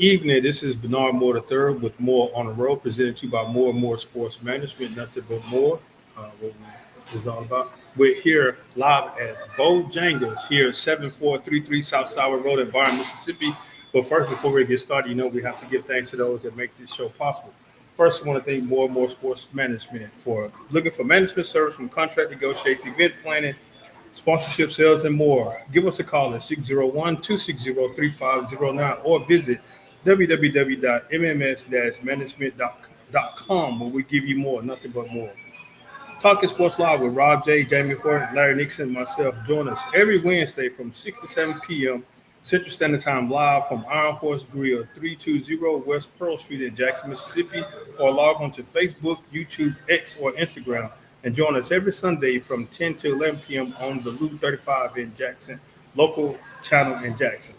evening. This is Bernard Moore III with More on the Road, presented to you by More and More Sports Management, nothing but more. What we is all about. We're here live at Bojangles here at 7433 South Sour Road in Byron, Mississippi. But first, before we get started, we have to give thanks to those that make this show possible. First, I want to thank More and More Sports Management for looking for management service from contract negotiations, event planning, sponsorship sales, and more. Give us a call at 601-260-3509 or visit www.mms-management.com where we give you more, nothing but more. Talking Sports Live with Rob J, Jamie Horton, Larry Nixon, and myself. Join us every Wednesday from 6 to 7 p.m. Central Standard Time live from Iron Horse Grill, 320 West Pearl Street in Jackson, Mississippi, or log on to Facebook, YouTube, X, or Instagram. And join us every Sunday from 10 to 11 p.m. on the Loop 35 in Jackson, local channel in Jackson.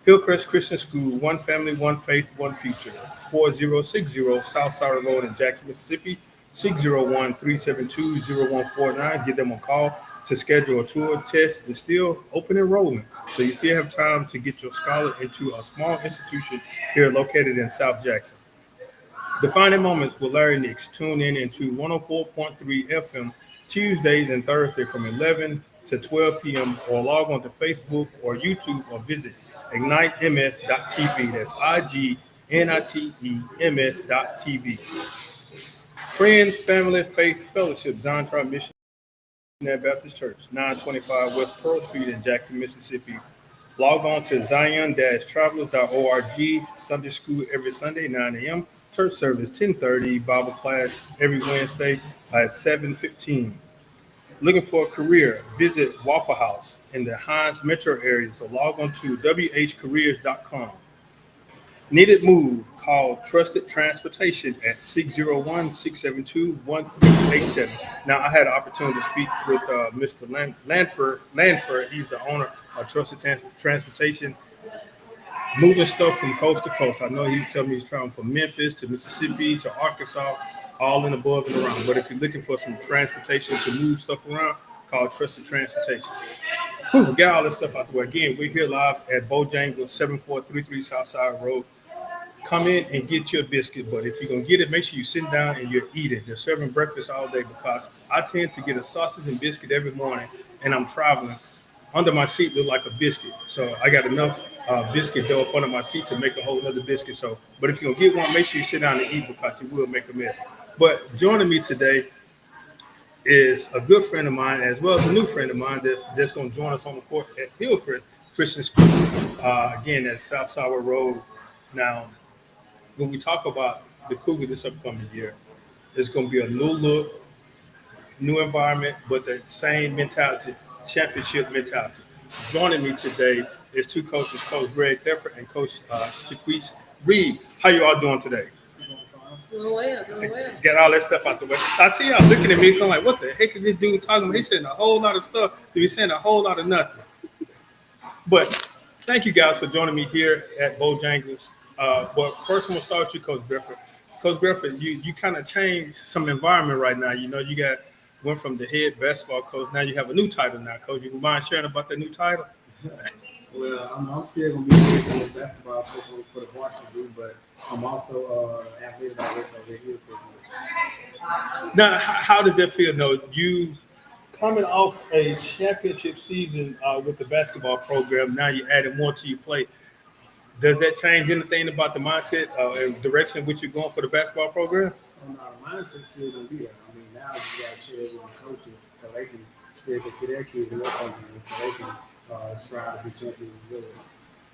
Hillcrest Christian School, one family, one faith, one future. 4060 South Sour Road in Jackson, Mississippi. 601-372-0149. Give them a call to schedule a tour, test. They're still open enrollment. So you still have time to get your scholar into a small institution here located in South Jackson. Defining Moments with Larry Nix. Tune in into 104.3 FM Tuesdays and Thursdays from 11 to 12 p.m. or log on to Facebook or YouTube or visit ignitems.tv. That's IGNITEMS.tv. Friends, Family, Faith Fellowship, Zion Tribe Missionary Baptist Church, 925 West Pearl Street in Jackson, Mississippi. Log on to zion-travelers.org. Sunday school every Sunday, 9 a.m. Church service, 10:30. Bible class every Wednesday at 7:15. Looking for a career? Visit Waffle House in the Hines metro area. So log on to whcareers.com. Needed move? Call Trusted Transportation at 601-672-1387. Now, I had an opportunity to speak with Mr. Lanford. He's the owner of Trusted Transportation, moving stuff from coast to coast. I know he's telling me he's traveling from Memphis to Mississippi to Arkansas, all in above and around. But if you're looking for some transportation to move stuff around, call Trusted Transportation. Whew, get all this stuff out the way. Again, we're here live at Bojangles, 7433 Southside Road. Come in and get your biscuit, but if you're going to get it, make sure you sit down and you're eating. They're serving breakfast all day because I tend to get a sausage and biscuit every morning, and I'm traveling. Under my seat look like a biscuit. So I got enough biscuit dough up under my seat to make a whole other biscuit. So, but if you're going to get one, make sure you sit down and eat because you will make a mess. But joining me today is a good friend of mine as well as a new friend of mine that's going to join us on the court at Hillcrest Christian School, again, at South Sour Road. Now, when we talk about the Cougar this upcoming year, it's going to be a new look, new environment, but the same mentality, championship mentality. Joining me today is two coaches, Coach Greg Thedford and Coach Shequisa Reed. How you all doing today? Doing well. Get all that stuff out the way. I see y'all looking at me, I'm like, what the heck is this dude talking about? He's saying a whole lot of stuff. He's saying a whole lot of nothing. But thank you guys for joining me here at Bojangles. But first, I'm going to start with you, Coach Thedford. Coach Thedford, you kind of changed some environment right now. You went from the head basketball coach. Now you have a new title now, Coach. You mind sharing about that new title? Well, I'm still going to be a basketball coach for the varsity, but I'm also an athlete director over here. Now, how does that feel? No, you coming off a championship season with the basketball program, now you're adding more to your plate. Does that change anything about the mindset and direction in which you're going for the basketball program? The mindset's still going to be there. I mean, now you got to share it with the coaches so they can spread it to their kids and their programs so they can strive to be champions as well.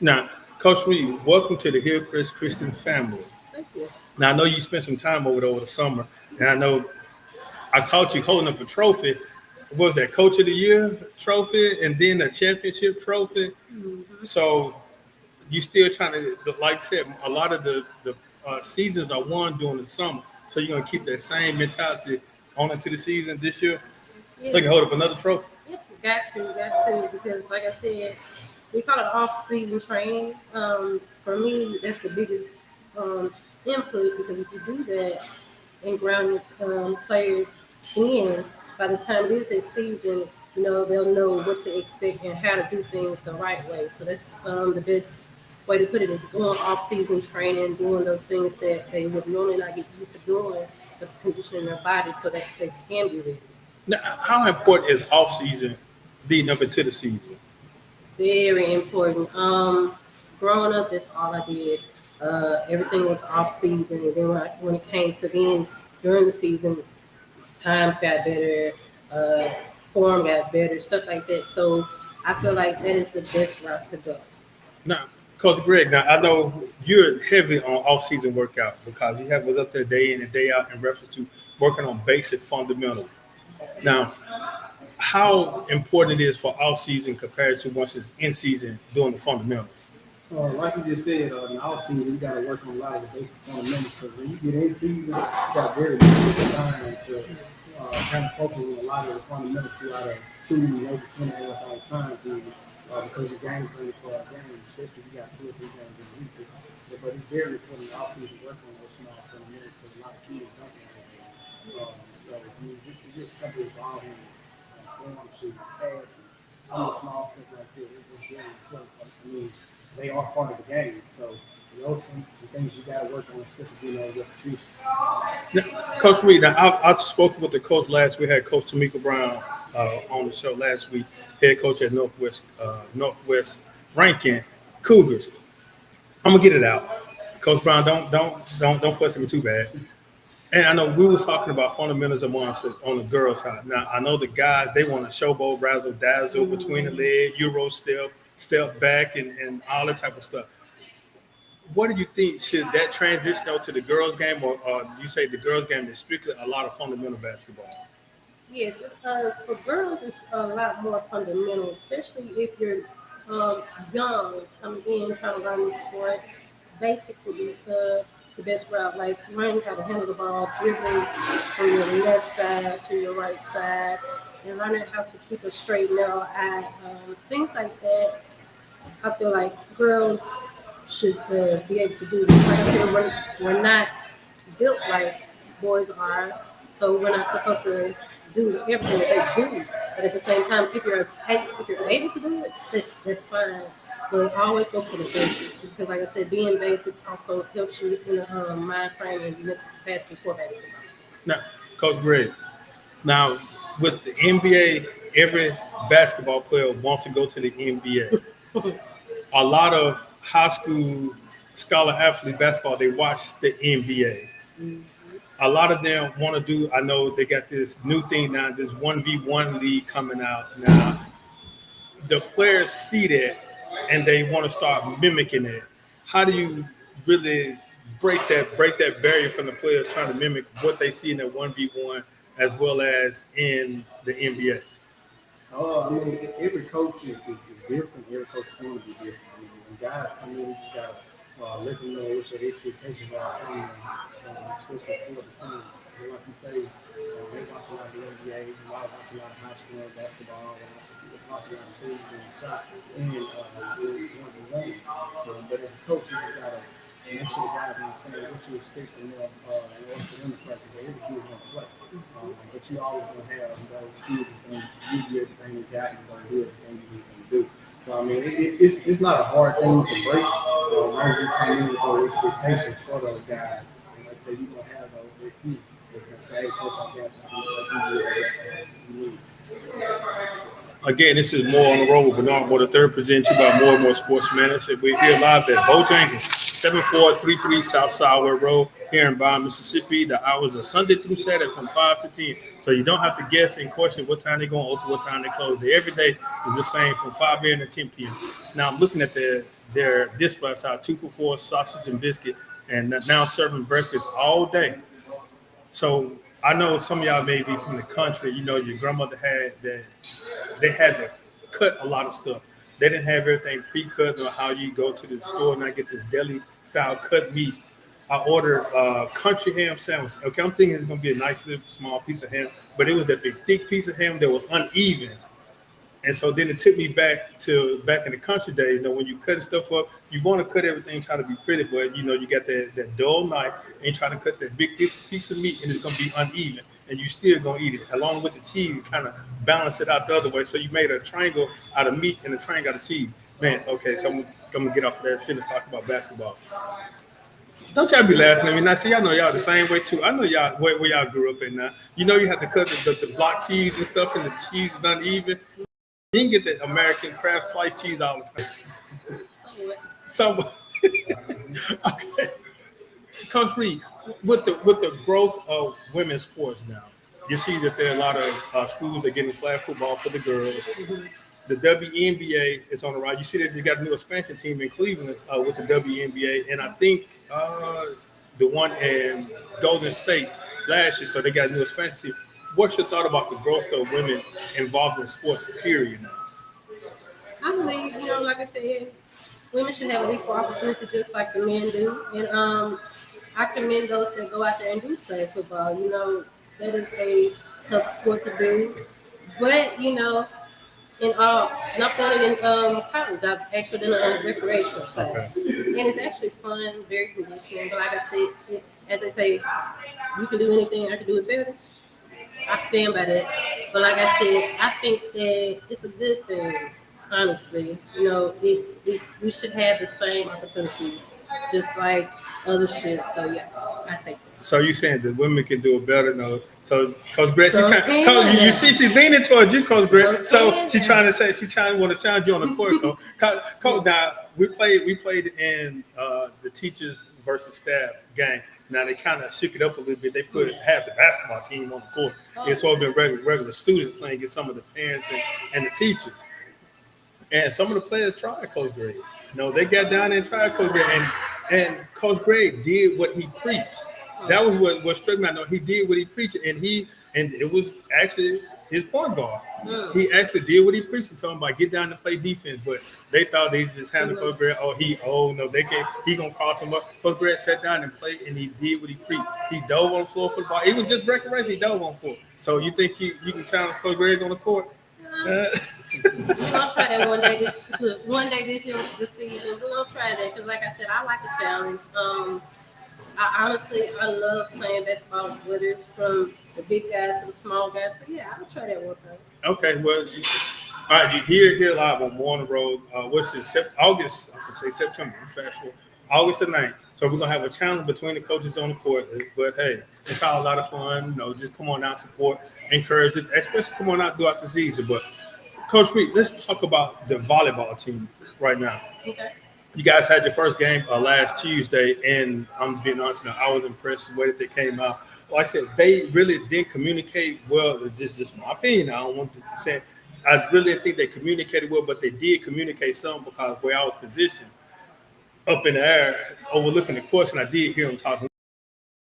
Now, Coach Reed, welcome to the Hillcrest Christian family. Thank you. Now, I know you spent some time over the summer, and I know I caught you holding up a trophy. What was that, Coach of the Year trophy and then a championship trophy? Mm-hmm. So you still trying to, like I said, a lot of the seasons are won during the summer. So you're going to keep that same mentality on into the season this year? Yeah. So you can hold up another trophy? Yeah, got to, because like I said, we call it off-season training. For me, that's the biggest input, because if you do that and ground your players in, by the time it is their season, they'll know what to expect and how to do things the right way. So that's the best way to put it is going off season training, doing those things that they would normally not get used to doing, to conditioning their body so that they can be ready. Now, how important is off season leading up into the season? Very important. Growing up, that's all I did. Everything was off season, and then when it came to being during the season, times got better, uh, form got better, stuff like that. So I feel like that is the best route to go. Now, Coach Greg, now I know you're heavy on off-season workout because you have was up there day in and day out in reference to working on basic fundamentals. Now, how important it is for off-season compared to once it's in season doing the fundamentals? Like you just said, in the offseason, you got to work on a lot of the basic fundamentals because when you get in season, you got very limited time to kind of focus on a lot of the fundamentals throughout a 2, maybe 2.5 hour time period because your game planning for a game, especially if you got 2 or 3 games in a week. But it's very important in the offseason to work on those small fundamentals because a lot of kids don't have that. So I mean, just simply evolving form, shooting, passing, some of the small stuff like that is very important. I mean, they are part of the game. So those some things you got to work on, especially being on repetition. Now, Coach Reed, now I spoke with the coach last. We had Coach Tamika Brown on the show last week, head coach at Northwest Rankin Cougars. I'm gonna get it out, Coach Brown. Don't fuss at me too bad. And I know we was talking about fundamentals amongst on the girls' side. Now I know the guys they want to showboat, razzle dazzle between the leg, Euro step back, and all that type of stuff. What do you think should that transition out to the girls' game, or you say the girls' game is strictly a lot of fundamental basketball? Yes, for girls, it's a lot more fundamental, especially if you're young, coming in, trying to learn the sport. Basics would be the best route, like learning how to handle the ball, dribbling from your left side to your right side, and learning how to keep a straight narrow eye. Things like that, I feel like girls should be able to do. Like I said, we're not built like boys are, so we're not supposed to do everything that they do. But at the same time, if you're able to do it, that's fine. But always go for the basics because, like I said, being basic also helps you in the mind frame and mental capacity for basketball. Now, Coach Greg, now with the NBA, every basketball player wants to go to the NBA. A lot of high school scholar athlete basketball, they watch the NBA. A lot of them want to do. I know they got this new thing now, this 1v1 league coming out now. The players see that and they want to start mimicking it. How do you really break that barrier from the players trying to mimic what they see in that 1v1 as well as in the NBA? I mean, every coach is different. Every coach is going to be different. I mean, when guys come in, you just got to let them know what your expectations are from them, especially for the team. So like you say, they watch a lot of the NBA, watch a lot of high school basketball, they watch a lot of things being shot, and one to one. But as a coach, you just got to make sure the guys understand what you expect from them in order for them to practice. Every kid is going to play. But you always going to have those kids that's going to give you everything you got and going to do everything you need them to do. So, I mean, it's not a hard thing to break. As long as you come in with those expectations for those guys. And like I say, you're going to have those few that's going to say, hey, coach, I got you. I'm going to do you need. Again, this is more on the road with Bernard Moore III, presented to you by More and More Sports Management. We're here live at Bojangles, 7433 South Southwest Road here in Bond, Mississippi. The hours are Sunday through Saturday from 5 to 10. So you don't have to guess and question what time they're going to open, what time they close. Every day is the same from 5 a.m. to 10 p.m. Now I'm looking at their display outside, 2 for $4 sausage and biscuit, and now serving breakfast all day. So I know some of y'all may be from the country. You know, your grandmother had that. They had to cut a lot of stuff. They didn't have everything pre-cut or how you go to the store and I get this deli style cut meat. I ordered a country ham sandwich. Okay, I'm thinking it's gonna be a nice little small piece of ham, but it was that big thick piece of ham that was uneven. And so then it took me back in the country days. You know, when you cut stuff up, you want to cut everything, try to be pretty, but you know, you got that dull knife and you try to cut that big piece of meat and it's gonna be uneven. And you still gonna eat it. Along with the cheese, kind of balance it out the other way. So you made a triangle out of meat and a triangle out of cheese. Man, okay, so I'm gonna get off of that. Finish talking about basketball. Don't y'all be laughing at me now. See, I know y'all the same way too. I know y'all where y'all grew up in now. You know you have to cut the block cheese and stuff, and the cheese is uneven. You can get the American craft sliced cheese all the time. So, okay, Coach Reed, with the growth of women's sports now, you see that there are a lot of schools that are getting flag football for the girls. The WNBA is on the rise. You see that they got a new expansion team in Cleveland with the WNBA, and I think the one in Golden State last year. So they got a new expansion team. What's your thought about the growth of women involved in sports? Period. Now. I believe, like I said, women should have an equal opportunity just like the men do. And I commend those that go out there and do play football. That is a tough sport to do. But, in all, not only in college, I've actually done it on the recreational side. Okay. And it's actually fun, very conditioning. But like I said, as they say, you can do anything, I can do it better. I stand by that. But like I said, I think that it's a good thing, honestly. We should have the same opportunities, just like other shit. So yeah, I take it. So you saying that women can do it better? No. So Coach Greg, Some can. you see she's leaning towards you, Coach Greg. Some So can. she trying to want to challenge you on the court, Coach. Now we played in the teachers versus staff game. Now they kind of shook it up a little bit. They put half the basketball team on the court. It's all been regular students playing against some of the parents and the teachers. And some of the players tried Coach Greg. They got down there and tried Coach Greg, and Coach Greg did what he preached. That was what struck me. I know he did what he preached, and it was actually his point guard. He actually did what he preached and told him about get down and play defense. But they thought they just handled Coach Greg. They can't. He gonna cross him up. Coach Greg sat down and played, and he did what he preached. He dove on the floor for the ball. It was just recreation. He dove on the floor. So you think you can challenge Coach Greg on the court? We're gonna try that one day this year, this season. We're gonna try that because, like I said, I like a challenge. I love playing basketball, whether it's from the big guys to the small guys. So yeah, I'll try that one time. Okay, well, all right. You here live on Warner Road. What's this? August? I should say September. I'm fast forward. August the 9th. So we're gonna have a challenge between the coaches on the court. But hey, it's all a lot of fun. Just come on out, support, encourage it, especially come on out throughout the season. But Coach Reed, let's talk about the volleyball team right now. Okay. You guys had your first game last Tuesday, and I'm being honest now, I was impressed with the way that they came out. Like I said, they really did communicate well. It's just my opinion. I don't want to say I really didn't think they communicated well, but they did communicate some because where I was positioned up in the air, overlooking the course, and I did hear them talking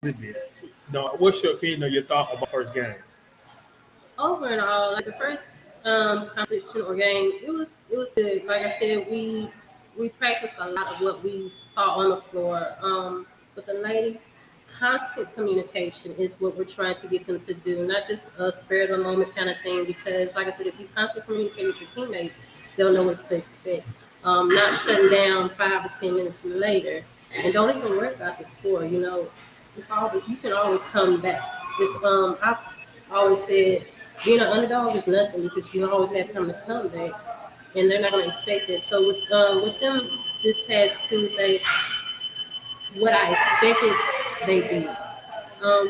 a little bit. Now, what's your opinion or your thought about the first game? Over and all, like the first competition or game, it was good. Like I said, we practiced a lot of what we saw on the floor. With the ladies, constant communication is what we're trying to get them to do, not just a spare of the moment kind of thing. Because, like I said, if you constantly communicate with your teammates, they'll know what to expect. Not shutting down 5 or 10 minutes later, and don't even worry about the score. It's all that you can always come back. I've always said being an underdog is nothing because you always have time to come back, and they're not going to expect it. So with them this past Tuesday, what I expected, they did.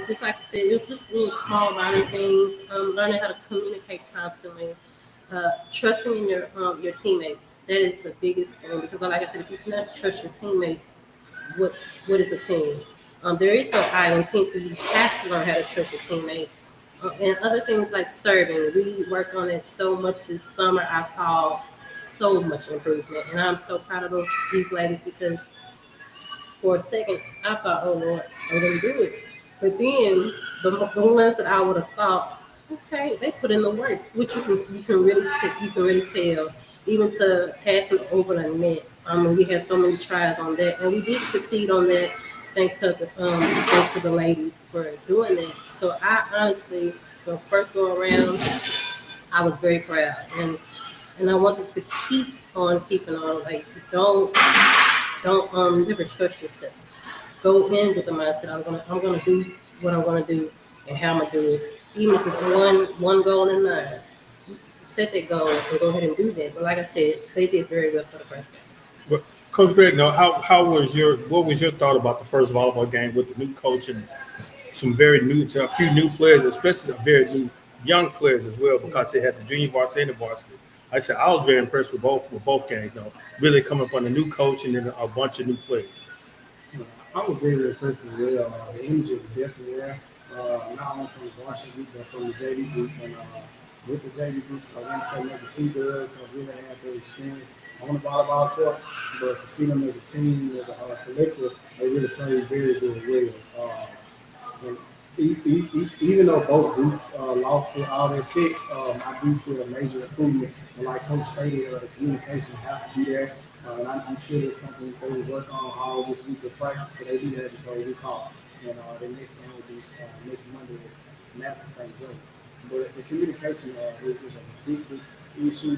Just like I said, it was just little small minor things. Learning how to communicate constantly, trusting in your teammates. That is the biggest thing because, like I said, if you cannot trust your teammate, what is a team? There is no I in team, so you have to learn how to trust your teammate. And other things like serving, we worked on it so much this summer. I saw so much improvement, and I'm so proud of these ladies because for a second I thought, oh Lord, I'm gonna do it. But then the ones that I would have thought, okay, they put in the work, which you can really tell, even to passing over the net. We had so many tries on that, and we did succeed on that thanks to the ladies for doing that. So I honestly, the first go around, I was very proud, and I wanted to keep on keeping on. Like don't never trust yourself. Go in with the mindset I'm gonna do what I'm gonna do and how I'm gonna do it. Even if it's one goal in mind, set that goal and go ahead and do that. But like I said, they did very well for the first game. But Coach Greg, now how was what was your thought about the first volleyball game with the new coach and some very new to a few new players, especially some very new young players as well, because they had the junior varsity and the varsity. I said I was very impressed with both games. Though, really coming up on a new coach and then a bunch of new players. I was very impressed as well. The energy was definitely there, not only from the varsity group, but from the JV group. And with the JV group, I want to say maybe two girls have really had their experience on the volleyball court, but to see them as a team, as a collective, they really played very, very well. And even though both groups lost to all their six, I do see a major improvement. And like Coach stated, the communication has to be there. And I'm sure it's something they will work on all this week of practice, but they do have this whole week off. And the next game will be next Monday. It's Madison St. Joe. But the communication is a big issue.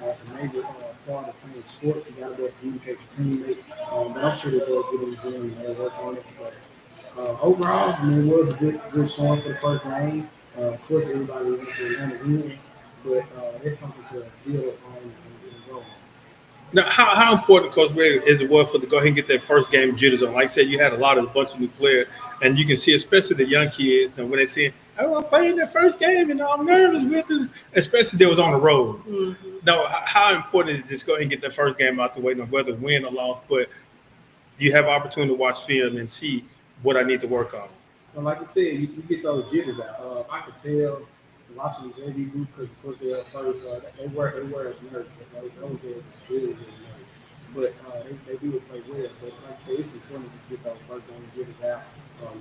It's a major part of playing sports. You got to be able to communicate with teammates. But I'm sure that they'll get in the gym and they'll work on it. But overall, I mean, it was a good showing for the first game. Of course, everybody wanted to win, but it's something to build on and get going. Now, how important, Coach Greg, is it was for to go ahead and get that first game jitters on? Like I said, you had a bunch of new players, and you can see, especially the young kids, when they say, "Oh, I'm playing their first game, and I'm nervous with this," especially they was on the road. Mm-hmm. Now, how important is it just go ahead and get that first game out the way, no whether win or loss, but you have opportunity to watch film and see what I need to work on. Well, like I said, you get those jitters out. I could tell watching the JV group because of course they were first. They were nervous. They were really nervous. But they do play well. But like I said, it's important to just get those first game jitters out,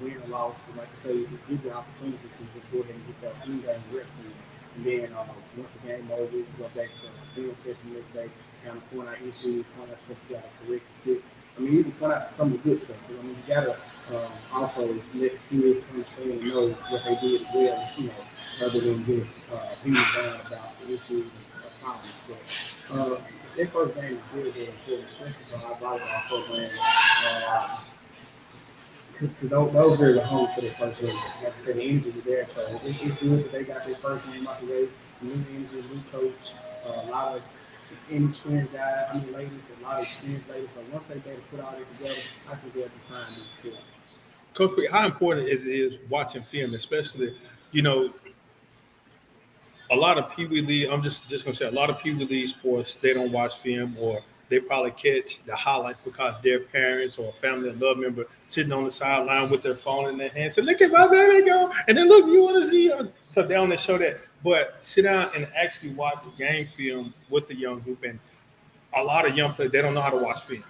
win or loss. But like I say, it give you the opportunity to just go ahead and get that in-game reps in. And then once the game over, you go back to film session the next day, kind of point out issues, point out stuff you got to correct and fix. I mean, you can point out some of the good stuff. But, I mean, you got to also let the kids understand and know what they did well, rather than just being down about the issues and problems. But their first game is very, very important, especially for our volleyball program. Those girls are home for their first game. Like I said, the energy was there, so it's good that they got their first game out the way. New energy, new coach, a lot of inexperienced guys, ladies, a lot of experienced ladies. So once they better put all that together, I think they'll be fine moving forward. Coach, how important is watching film, especially, a lot of Pee Wee League, I'm just going to say a lot of Pee Wee League sports, they don't watch film or they probably catch the highlights because their parents or a family or love member sitting on the sideline with their phone in their hand. So look at my, there they go. And then look, you want to see us. So they only show that. But sit down and actually watch game film with the young group. And a lot of young players, they don't know how to watch film.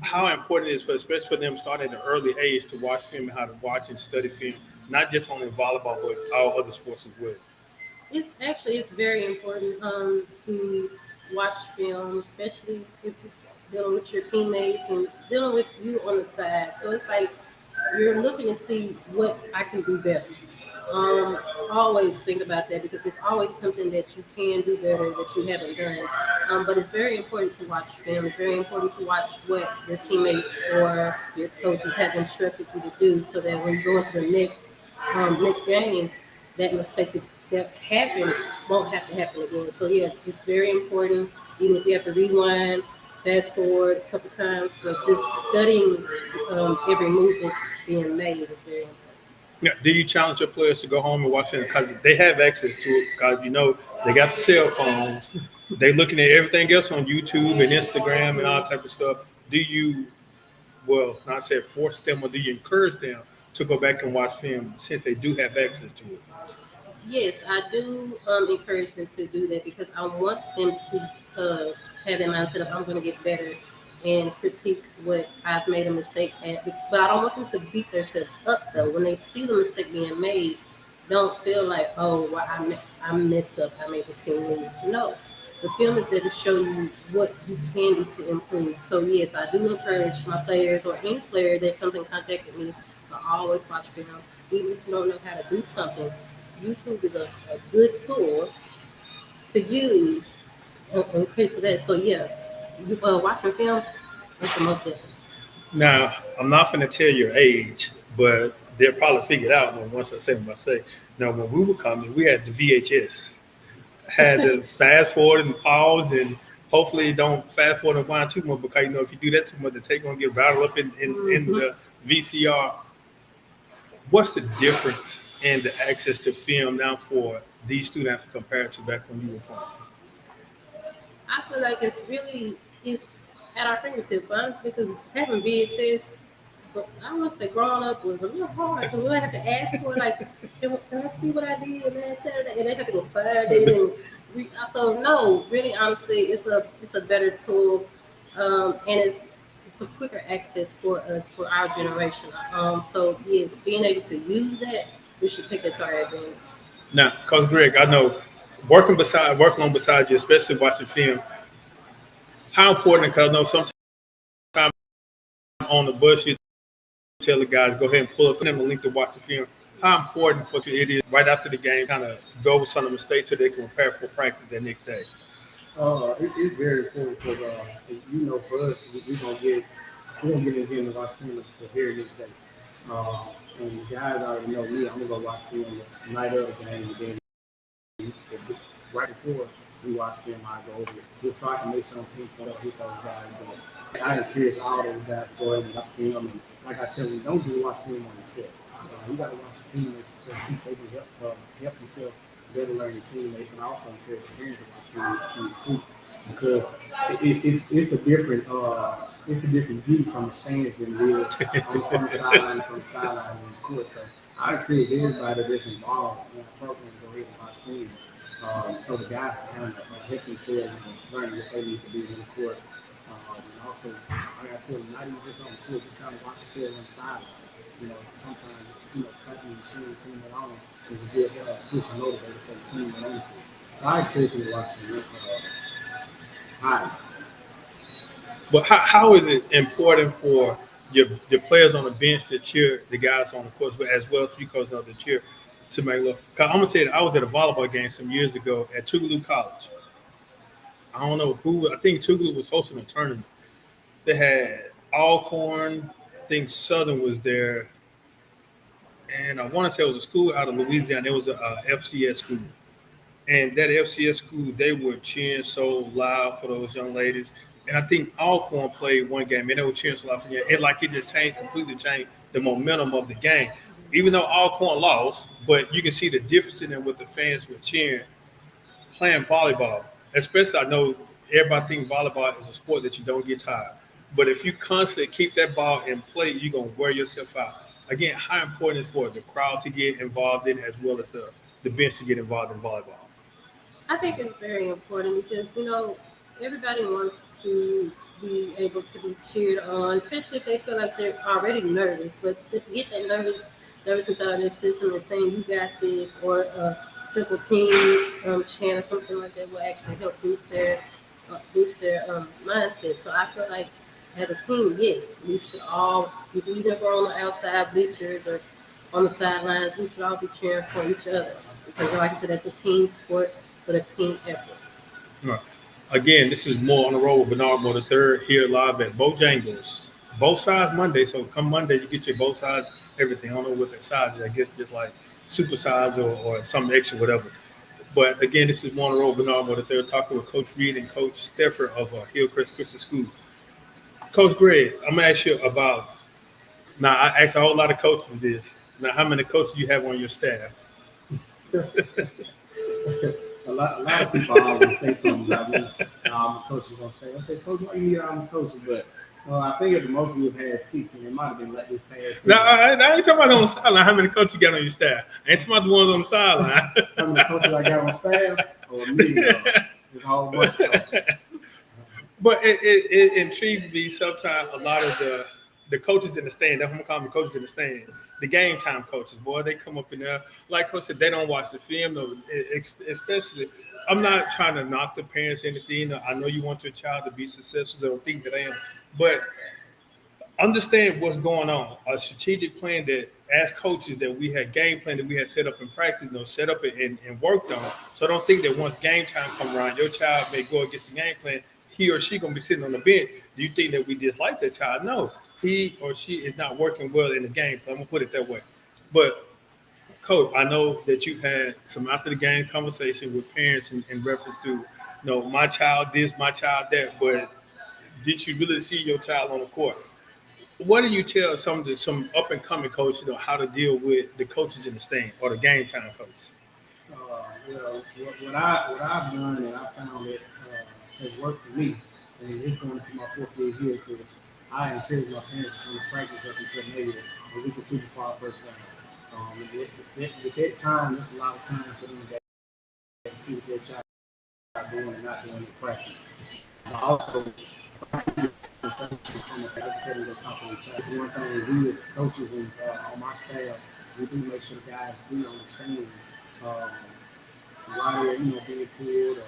How important it is, especially for them starting at an early age, to watch film and how to watch and study film, not just only volleyball, but all other sports as well. It's very important to watch film, especially if it's dealing with your teammates and dealing with you on the side. So it's like you're looking to see what I can do better. Always think about that because it's always something that you can do better that you haven't done. But it's very important to watch film. It's very important to watch what your teammates or your coaches have instructed you to do, so that when you go into the next game, that mistake that happened won't have to happen again. So yeah, it's very important. Even if you have to rewind, fast forward a couple times, but just studying every move that's being made is very important. Yeah. Do you challenge your players to go home and watch it because they have access to it? Because they got the cell phones, they looking at everything else on YouTube and Instagram and all type of stuff. Do you, not say force them, or do you encourage them to go back and watch film since they do have access to it? Yes, I do encourage them to do that because I want them to have that mindset of I'm going to get better and critique what I've made a mistake at. But I don't want them to beat themselves up though. When they see the mistake being made, don't feel like, oh, well, I messed up. I made the team lose. No, the film is there to show you what you can do to improve. So yes, I do encourage my players or any player that comes in contact with me to always watch film, even if you don't know how to do something. YouTube is a good tool to use and create for that. So yeah, watching film is the most different. Now, I'm not going to tell your age, but they'll probably figure it out once I say what I say. Now, when we were coming, we had the VHS. had to fast forward and pause, and hopefully don't fast forward and wind too much, because if you do that too much, the tape gonna get rattled up in Hmm. the VCR. What's the difference in the access to film now for these students compared to back when you were playing? I feel like it's at our fingertips, honestly, because having VHS, I want to say growing up was a little hard because we had to ask for like, can I see what I did last Saturday, and they had to go find it and so no, really, honestly, it's a better tool, and it's a quicker access for us for our generation. So yes, being able to use that, we should take that to our advantage. Now, Coach Greg, I know working on beside you, especially watching film, how important? Because I know sometimes on the bus you tell the guys go ahead and pull up them a link to watch the film. How important for you it is right after the game, kind of go over some of the mistakes so they can prepare for practice the next day. It's very important because for us, we're gonna get in the gym and watch film the very next day. Uh, and the guys already know me. I'm gonna go watch film the night of the game, and then right before we watch film, I go over it just so I can make some people hit those guys. But I encourage all those guys to go ahead and watch film. And like I tell you, don't just watch film on yourself. You got to watch your teammates and stuff too, so you can help yourself better learn your teammates. And I also encourage the parents to watch film with kids too, because it's a different view from the stands than it is from the sideline on the court. So I encourage everybody that's involved in the program to go ahead and watch film. So the guys can kind of help themselves and learn what they need to do in the court. And also, like I tell them, not even just on the court, just kind of watch yourself on the sideline. Sometimes it's, cutting and cheering the team along is a good push and motivator for the team and on the court. So I encourage you to watch the high. But how is it important for your players on the bench to cheer the guys on the court, but as well as you coaches know to cheer to make look? Cause I'm gonna tell you, I was at a volleyball game some years ago at Tougaloo College. I don't know who. I think Tougaloo was hosting a tournament. They had Alcorn. I think Southern was there, and I want to say it was a school out of Louisiana. It was a FCS school. And that FCS school, they were cheering so loud for those young ladies. And I think Alcorn played one game, and they were cheering so loud for them. And like it just completely changed the momentum of the game. Even though Alcorn lost, but you can see the difference in them with the fans were cheering, playing volleyball. Especially, I know everybody thinks volleyball is a sport that you don't get tired. But if you constantly keep that ball in play, you're gonna wear yourself out. Again, how important is for the crowd to get involved in, as well as the bench to get involved in volleyball. I think it's very important because everybody wants to be able to be cheered on, especially if they feel like they're already nervous. But to get that nervousness out of their system and saying "you got this" or a simple team chant or something like that will actually help boost their mindset. So I feel like as a team, yes, we should all, even if we're on the outside bleachers or on the sidelines, we should all be cheering for each other because, like I said, that's a team sport, so that's team effort. Right. Again, this is more on the road with Bernard Moore the third here live at Bojangles. Both sides Monday. So come Monday, you get your both sides everything. I don't know what the size is. I guess just like super size or something extra, whatever. But again, this is more on the road with Bernard Moore the third talking with Coach Reed and Coach Thedford of Hillcrest Christian School. Coach Greg, I'm gonna ask you about. Now, I asked a whole lot of coaches this. Now, how many coaches you have on your staff? A lot of people always say something about me. The coaches gonna say, I say, Coach, why you need all the coaches? But I think at the most we've had 6, and it might have been like this past season. Now, I ain't talking about on the sideline. How many coaches you got on your staff? I ain't talking about the ones on the sideline. How many coaches I got on staff? Or me? There's a whole bunch of coaches. But it intrigues me sometimes. A lot of the coaches in the stand, that's what I'm calling the coaches in the stand, the game time coaches, boy, they come up in there. Like Coach said, they don't watch the film, though, especially. I'm not trying to knock the parents or anything. I know you want your child to be successful, so I don't think that I am. But understand what's going on. A strategic plan that, as coaches, that we had game plan that we had set up in practice, set up and worked on. So I don't think that once game time come around, your child may go against the game plan. He or she gonna be sitting on the bench. Do you think that we dislike that child? No, he or she is not working well in the game plan. I'm gonna put it that way. But Coach, I know that you've had some after the game conversation with parents in reference to, my child this, my child that, but did you really see your child on the court? What do you tell some up and coming coaches, how to deal with the coaches in the stand or the game time coach? Well, what I've done and I found it has worked for me, and it's going into my fourth year here because I encourage my parents to come to practice up until maybe a week or two before our first game. With that time, there's a lot of time for them to see what their child is doing and not doing in practice. Also, I can tell them to talk to their child. One thing we as coaches and on my staff, we do make sure the guys do understand. Um, why they're being pulled, or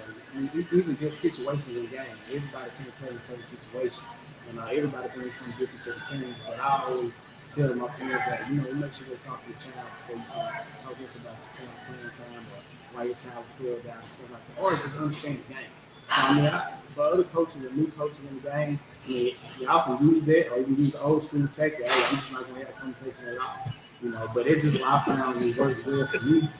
even just situations in games. Everybody can't play in the same situation, and everybody brings something different to the team. But I always tell my parents that make sure they talk to your child before you can talk this about your child playing time or why your child was settled down and stuff like that, or just understand the game. So for other coaches and new coaches in the game, y'all can use that, or you can use the old school tactic. Hey, I'm just not gonna have a conversation at all. But it's just what I found it works well for me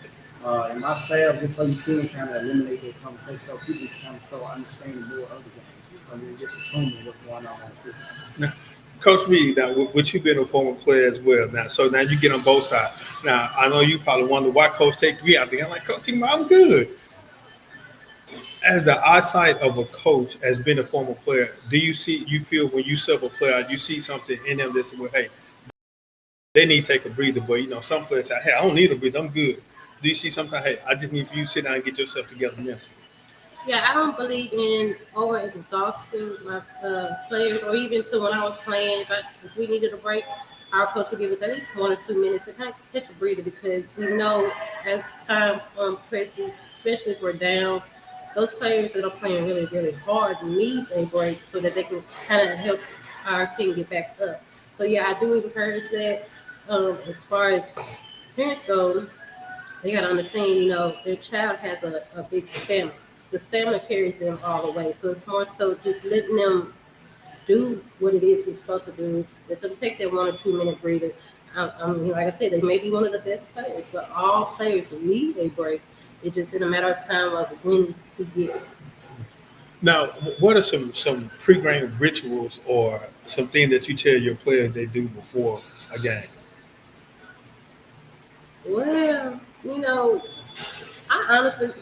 and my staff, just so you can kind of eliminate that conversation, so people can kind of start understanding more of the game, rather than just assuming what's going on the field. Now, Coach Reed, now with you being a former player as well, now you get on both sides. Now I know you probably wonder why Coach take me out there. I'm like, Coach, I'm good. As the eyesight of a coach, as being a former player, you feel when you sub a player, you see something in them that's well, hey, they need to take a breather, but some players say, hey, I don't need a breather, I'm good. Do you see sometimes, hey, I just need for you to sit down and get yourself together mentally? Yeah, I don't believe in over exhausting my players, or even to when I was playing. If we needed a break, our coach would give us at least 1 or 2 minutes to kind of catch a breather because we know as time presses, especially if we're down, those players that are playing really, really hard needs a break so that they can kind of help our team get back up. So yeah, I do encourage that. As far as parents go, they got to understand, their child has a big stamina. The stamina carries them all the way. So it's more so just letting them do what it is we're supposed to do. Let them take their 1 or 2 minute breather. Like I said, they may be one of the best players, but all players need a break. It's just in a matter of time of when to get it. Now, what are some pre-game rituals or something that you tell your players they do before a game? Well, I honestly,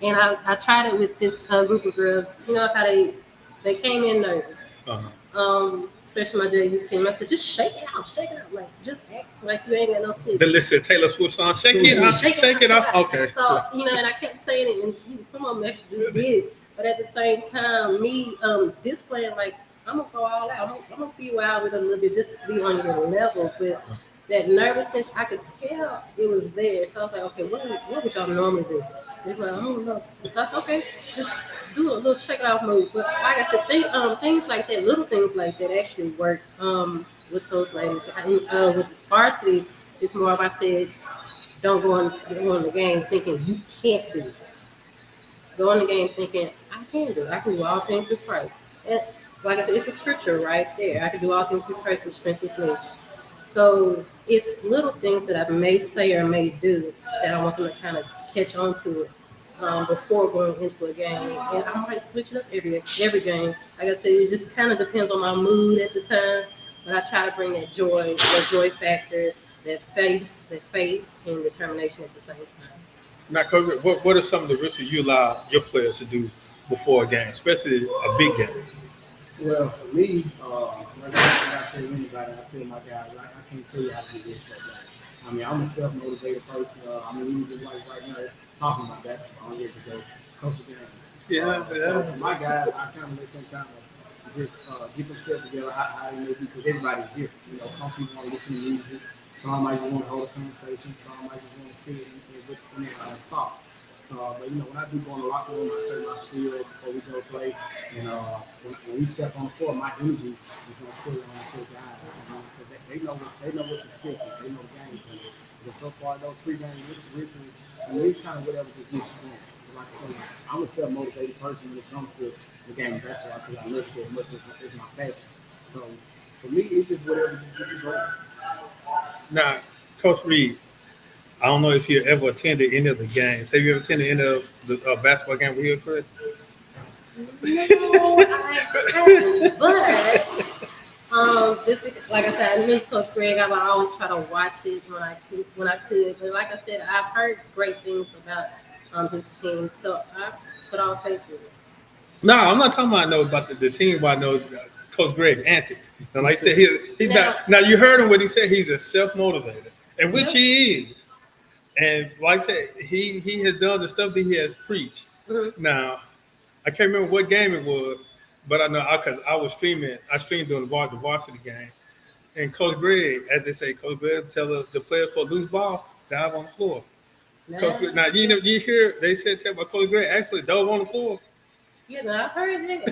and I tried it with this group of girls. You know how they came in nervous. Uh-huh. Especially my JV team. I said, just shake it out, like just act like you ain't got no sense. The listen Taylor Swift song, shake it out, shake it out. Okay. So and I kept saying it, and some of them actually just did it. But at the same time, me displaying like I'm gonna go all out. I'm gonna be wild with it a little bit, just to be on your level. But that nervousness, I could tell it was there. So I was like, okay, what would y'all normally do? They're like, I don't know. So I said, okay, just do a little shake it off move. But like I said, things like that, little things like that actually work with those ladies. With varsity, it's more of I said, don't go in the game thinking you can't do it. Go in the game thinking I can do it. I can do all things through Christ. And like I said, it's a scripture right there. I can do all things through Christ which strengthens me. So it's little things that I may say or may do that I want them to kind of catch on to it before going into a game. And I might switch it up every game. Like I said, it just kind of depends on my mood at the time. But I try to bring that joy factor, that faith and determination at the same time. Now, Coach, what are some of the rituals you allow your players to do before a game, especially a big game? Well, for me, like I tell anybody, I tell my guys, I can't tell you how to do this for that. I'm a self-motivated person. Even just like right now, it's talking about basketball. I'm here to go coach a game. So for my guys, I kind of let them kind of just get themselves together how they may be, because everybody's different. Some people want to listen to music. Some might just want to hold a conversation. Some might just want to sit in their thought. But when I do go in the locker room, I say my spiel before we go play. And when we step on the floor, my energy is going to pull on the guys. Because they know what's expected. They know the game plan. But so far, those pre-game rituals, it's kind of whatever to get you going. Like I said, I'm a self-motivated person when it comes to the game. That's why, because I look at it much as my passion. So for me, it's just whatever to get you going. Now, Coach Reed, I don't know if you ever attended any of the games. Have you ever attended any of the basketball game with Hillcrest? No, I haven't, but just because, like I said, I knew Coach Greg. I would always try to watch it when I could. But like I said, I've heard great things about his team, so I put all faith in it. No, I'm not talking about about the team, but I know Coach Greg antics. And like I said, he's Now, not. Now you heard him what he said. He's a self motivator, and which yep. he is. And like I said, he has done the stuff that he has preached. Mhm. Now I can't remember what game it was, but I know because I was streaming. I streamed during the varsity game, and Coach Greg, as they say, Coach Greg tell the players for a loose ball, dive on the floor. Coach Greg, Now, now you hear they said tell about Coach Greg actually dove on the floor. you know, I've heard that,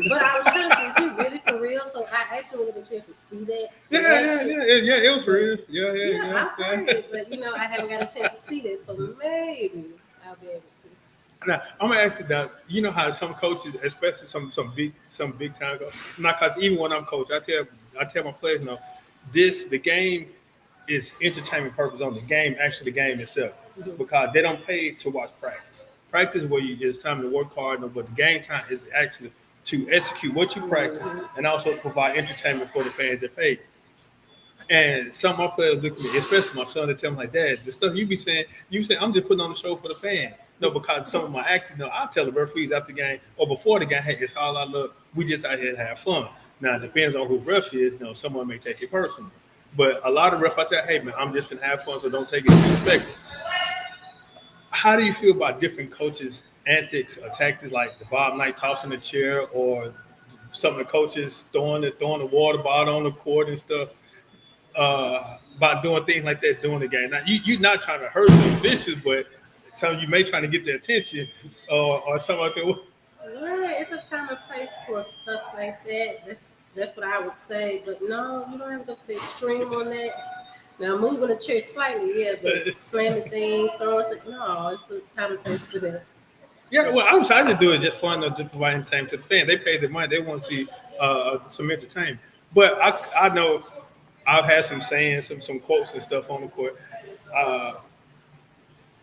but I was trying to think, is he really for real? So I actually wanted a chance to see that. Yeah. It was real. Yeah, I've heard it, but I haven't got a chance to see that, so maybe I'll be able to. Now I'm gonna ask you that. You know how some coaches, especially some big time coaches, not because even when I'm coach, I tell my players, no, the game is entertainment purpose on the game, actually the game itself, because they don't pay to watch practice. Practice where it's time to work hard, no, but the game time is actually to execute what you practice and also provide entertainment for the fans that pay. And some of my players look at me, especially my son, they tell me like, Dad, the stuff you say I'm just putting on the show for the fan. No, because some of my actions, I'll tell the referees after the game or before the game, hey, it's all I love. We just out here to have fun. Now, it depends on who ref is. Someone may take it personal. But a lot of refs, I tell, hey, man, I'm just going to have fun, so don't take it disrespectful. How do you feel about different coaches' antics or tactics like the Bob Knight tossing the chair or some of the coaches throwing the water bottle on the court and stuff? By doing things like that during the game. Now, you're not trying to hurt the officials, but some you may trying to get their attention or something like that. Yeah, it's a time and place for stuff like that. That's what I would say. But no, you don't have to go to the extreme on that. Now, moving the chair slightly, yeah, but slamming things, throwing things, no, it's a time and place for that. Yeah, well, I'm trying to do it just fun, just provide entertainment to the fan. They pay the money; they want to see some entertainment. But I know I've had some sayings, some quotes and stuff on the court. Uh,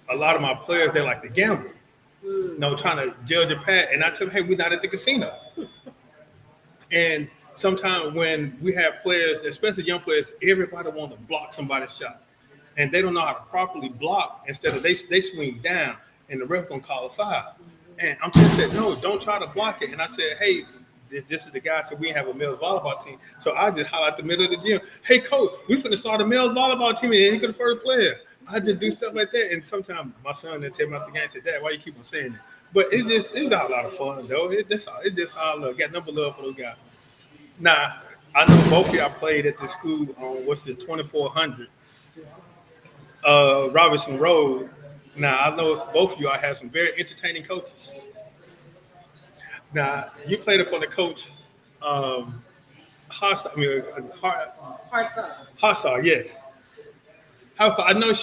a lot of my players, they like to gamble. Trying to judge a pat. And I tell them, hey, we're not at the casino. And sometimes when we have players, especially young players, everybody want to block somebody's shot. And they don't know how to properly block. Instead of they swing down and the ref gonna call a foul. And I'm just saying, no, don't try to block it. And I said, hey, this is the guy said we have a male volleyball team. So I just holler at the middle of the gym, hey coach, we finna start a male volleyball team and he could the first player. I just do stuff like that. And sometimes my son then tell me after the game, said, Dad, why you keep on saying that? But it's all a lot of fun though. It's just all love. Got number love for those guys. Now, I know both of y'all played at the school on 2400 Robinson Road. Now I know both of y'all have some very entertaining coaches. Now you played up on the coach Hassar, yes. I know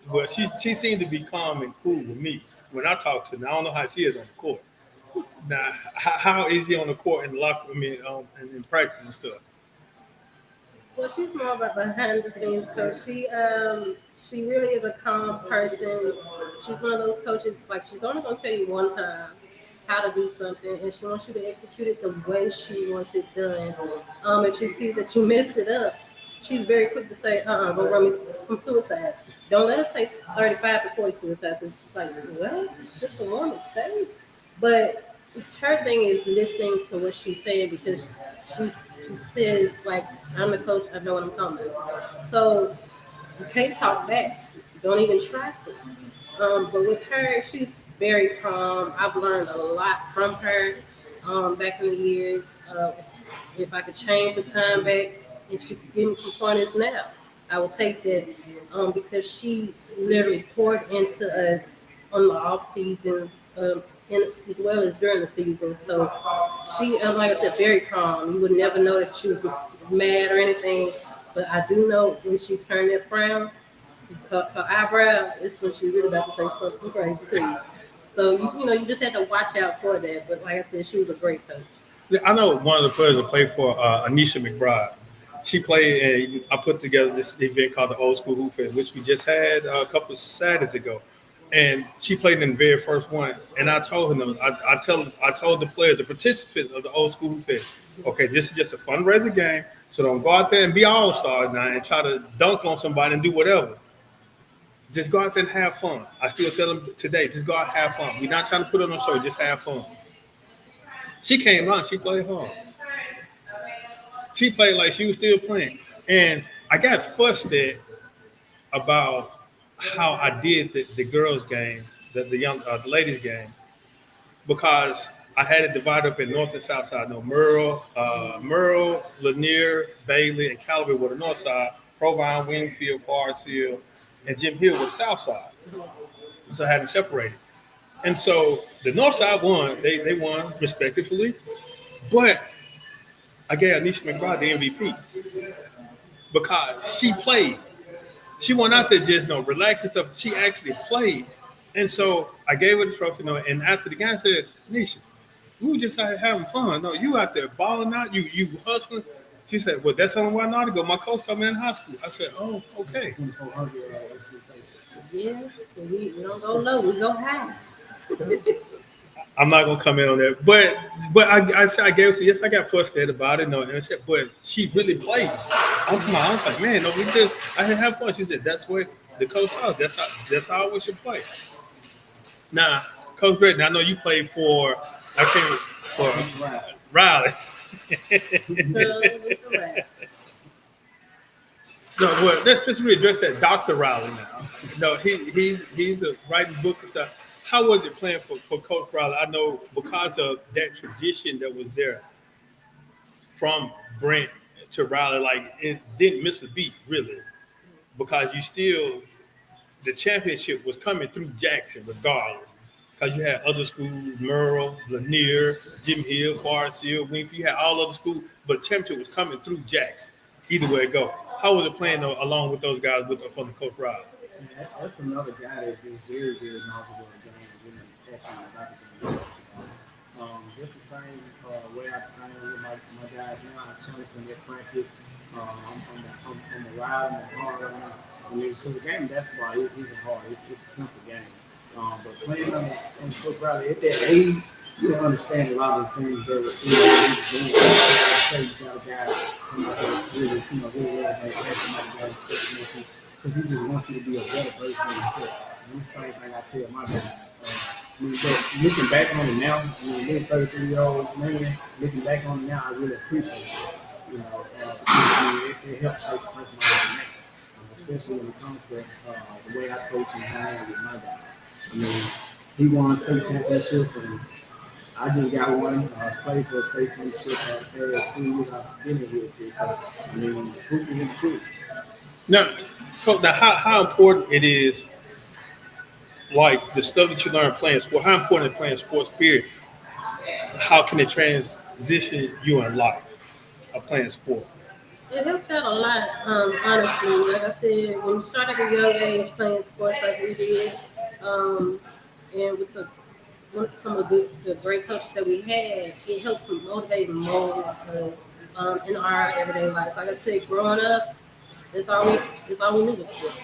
well, she seemed to be calm and cool with me when I talk to her. Now, I don't know how she is on the court. Now, how is he on the court in the locker? And in practice and stuff. Well, she's more of a behind the scenes coach. She really is a calm person. She's one of those coaches, like she's only gonna tell you one time how to do something, and she wants you to execute it the way she wants it done. If she sees that you messed it up, she's very quick to say, go run me some suicide. Don't let us say 35 to 40 suicides. And she's like, what? Just for one mistake? But her thing is listening to what she's saying because she says, like, I'm the coach, I know what I'm talking about. So you can't talk back. Don't even try to. But with her, she's very calm. I've learned a lot from her back in the years. If I could change the time back and she could give me some pointers now, I would take that because she literally poured into us on the off seasons as well as during the season. So she, like I said, very calm. You would never know if she was mad or anything. But I do know when she turned that frown, her eyebrow is when she really about to say something crazy to you. So you just had to watch out for that. But like I said, she was a great coach. Yeah, I know one of the players that played for Anisha McBride. she played, and I put together this event called the Old School Hoop Fest, which we just had a couple of Saturdays ago. And she played in the very first one. And I told her, no, I told the players, the participants of the Old School Hoop Fest, okay, this is just a fundraiser game. So don't go out there and be all stars now and try to dunk on somebody and do whatever. Just go out there and have fun. I still tell them today, just go out and have fun. We're not trying to put on a show, just have fun. She came out, she played hard. She played like she was still playing. And I got fussed at about how I did the girls' game, the ladies' game, because I had it divided up in North and South side. No, Merle, Lanier, Bailey, and Calvary were the North side. Provine, Wingfield, Forest Hill, and Jim Hill were the South side. So I had them separated. And so the North side won. They won respectively, but I gave Anisha McBride the MVP because she played. She went out there just relax and stuff. She actually played. And so I gave her the trophy, and after the game I said, Anisha, we were just out here having fun. No, you out there balling out, you hustling. She said, well, that's the only way I know how to go. My coach told me in high school. I said, oh, okay. Yeah, we don't go low, we go high. I'm not gonna comment on that, but I gave her. Yes, I got frustrated about it. No, and I said, but she really played. I was like, man, no, I have fun. She said, that's what the coach thought. That's how we should play. Now, Coach Greg, I know you played for Riley. No, well, let's readdress that, Dr. Riley now. No, he's writing books and stuff. How was it playing for Coach Riley? I know because of that tradition that was there from Brent to Riley, like it didn't miss a beat, really, because the championship was coming through Jackson regardless, because you had other schools, Merle, Lanier, Jim Hill, Forest Hill, Wingfield, you had all other schools, but the championship was coming through Jackson, either way it go. How was it playing along with those guys up on the Coach Riley? That's another guy that's been very, very knowledgeable in the game, really passionate about the game. Just the same way I am with my guys now. I challenge them at practice. I'm a ride, I'm a hard. So the game of basketball isn't hard. It's a simple game. But playing on Coach Riley at that age, you don't understand a lot of the things that he's doing. You got a guy really, really have somebody that's because he just wants you to be a better version of yourself. And it's the same thing I tell my guys. But looking back on it now, being 33-year-old man, looking back on it now, I really appreciate it. It helps shape the person I am, especially when it comes to the way I coach and how I am with my guys. He won a state championship, and I just got one. Played for a state championship the past 3 years I've been here with this. So, proof is proof. Now, Coach, how important it is, like the stuff that you learn playing sport, how important is playing sports, period? How can it transition you in life of playing sport? It helps out a lot, honestly. Like I said, when you start at a young age playing sports like we did, and with some of the great coaches that we had, it helps to motivate and mold us in our everyday life. Like I said, growing up, it's all we knew was sports.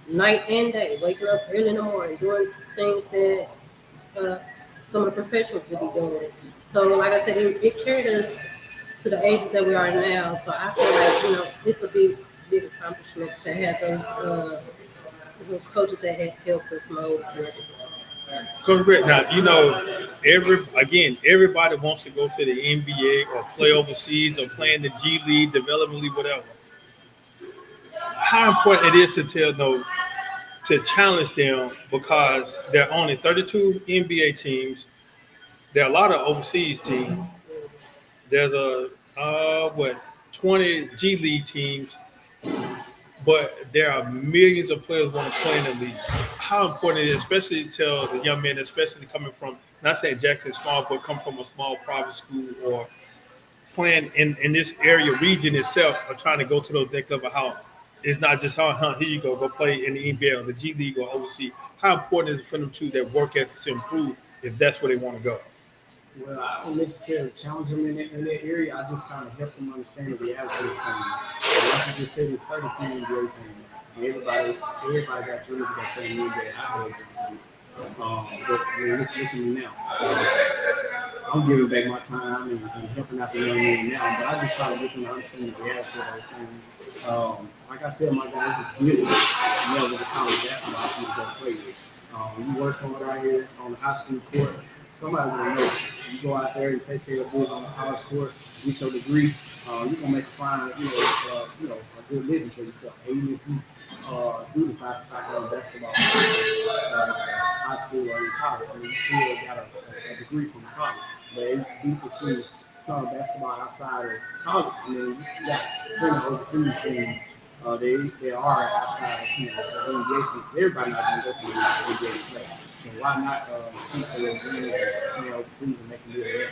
Night and day, waking up early in the morning, doing things that some of the professionals would be doing. So, like I said, it carried us to the ages that we are now. So I feel like it's a big accomplishment to have those coaches that have helped us mold to it. Coach Brett, now everybody wants to go to the NBA or play overseas or play in the G League, Development League, whatever. How important it is to challenge them, because there are only 32 NBA teams. There are a lot of overseas teams. There's 20 G League teams, but there are millions of players want to play in the league. How important it is, especially to the young men, especially coming from, not saying Jackson small, but come from a small private school or playing in this area, region itself, or trying to go to those next level. How it's not just here you go play in the NBA or the G League or overseas. How important is it for them too that work ethic to improve if that's where they want to go? Well, I don't necessarily challenge them in that area. I just kind of help them understand the reality of things. Like you just said, it's 32 NBA team. And everybody got dreams that play in the NBA. I had dreams. But look at me now. I'm giving back my time and helping out the young men now, but I just try to get them to understand the reality of everything. Like I tell my guys, it's good level of college basketball for you to go play with. You work hard out here on the high school court, somebody will know. You go out there and take care of business on the college court, get your degree, you're gonna make a fine, a good living for yourself. Even if you do decide to start playing basketball high school or in college, I mean, you still got a degree from college. But if you pursue some basketball outside of college, I mean, you got plenty of overseas teams. They are outside, the NBA teams. Everybody not gonna go to the NBA to play. So why not shoot for your dream, overseas and make them do it?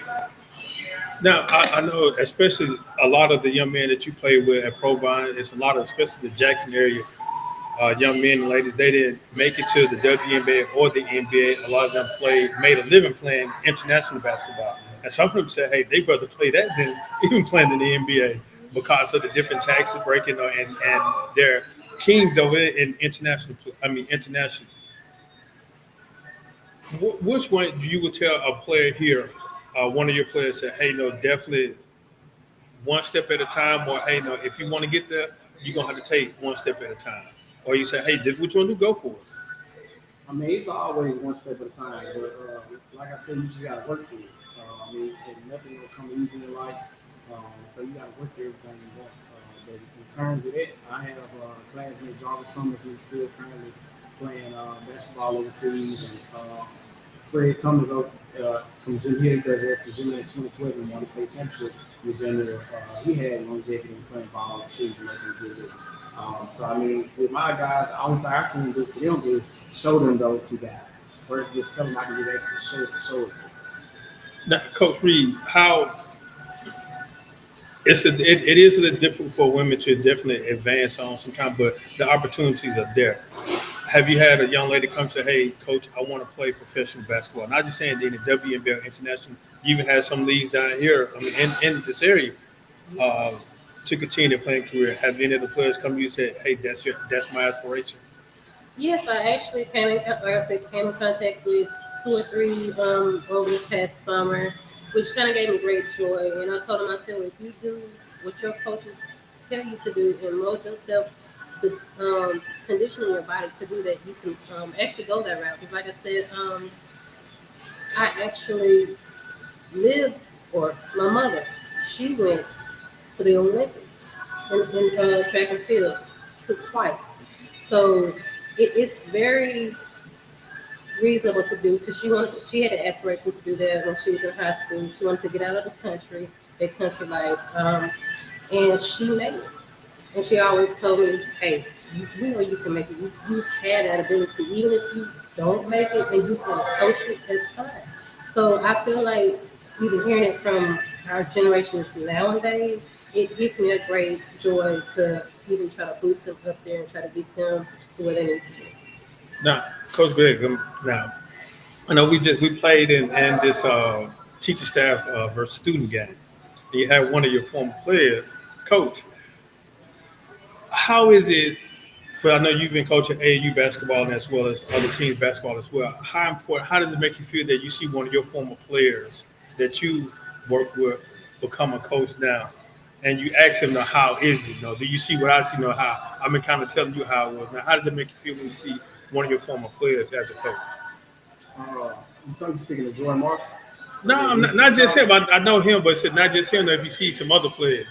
Now, I know, especially a lot of the young men that you play with at Provine, it's a lot of, especially the Jackson area, young men and ladies, they didn't make it to the WNBA or the NBA. A lot of them made a living playing international basketball. And some of them said, hey, they'd rather play that than even playing in the NBA because of the different taxes breaking and they're kings over it in international. International. Which one do you would tell a player here, one of your players said, hey, no, definitely one step at a time, or hey, no, if you want to get there, you're gonna have to take one step at a time. Or you say, hey, this which one to go for it. I mean, it's always one step at a time. But like I said, you just gotta work for it. I mean, and nothing will come easy in life. So you gotta work for everything you want. But in terms of that, I have classmate Jarvis Summers who's still currently playing basketball overseas, and Fred Thomas from Jim graduated from Jim in 2012 and won the state championship with Jim. He had longevity in playing ball overseas and making good with it. So I mean, with my guys, the only thing I can do for them is show them those two guys, versus just tell them I can get extra show it to them. Now, Coach Reed, how it is a little difficult for women to definitely advance on sometimes, but the opportunities are there. Have you had a young lady come say, "Hey, Coach, I want to play professional basketball"? Not just saying in the WNBA or international. You even had some leagues down here. I mean, in this area, uh, to continue their playing career. Have any of the players come to you and say, "Hey, that's my aspiration"? Yes, I actually came in contact with two or three over this past summer, which kind of gave me great joy. And I told them, I said, well, if you do what your coaches tell you to do and mold yourself to condition your body to do that, you can actually go that route. Because like I said, I actually lived, or my mother, she went to the Olympics in track and field twice. So it's very reasonable to do because she had an aspiration to do that when she was in high school. She wanted to get out of the country, that country life, and she made it. And she always told me, "Hey, you know you can make it. You had that ability, even if you don't make it and you want to coach it, that's fine." So I feel like even hearing it from our generations nowadays, it gives me a great joy to even try to boost them up there and try to get them to where they need to be. Now, Coach Greg, now I know we played in this teacher staff versus student game. And you had one of your former players, Coach. How is it for? I know you've been coaching AAU basketball as well as other teams basketball as well. How important? How does it make you feel that you see one of your former players that you've worked with become a coach now, and you ask him, "Now, how is it? Do you see what I see? How I've been kind of telling you how it was. Now, how does it make you feel when you see one of your former players as a coach?" So you speaking of Jordan Marshall? No, not just him. I know him, but it's not just him. If you see some other players.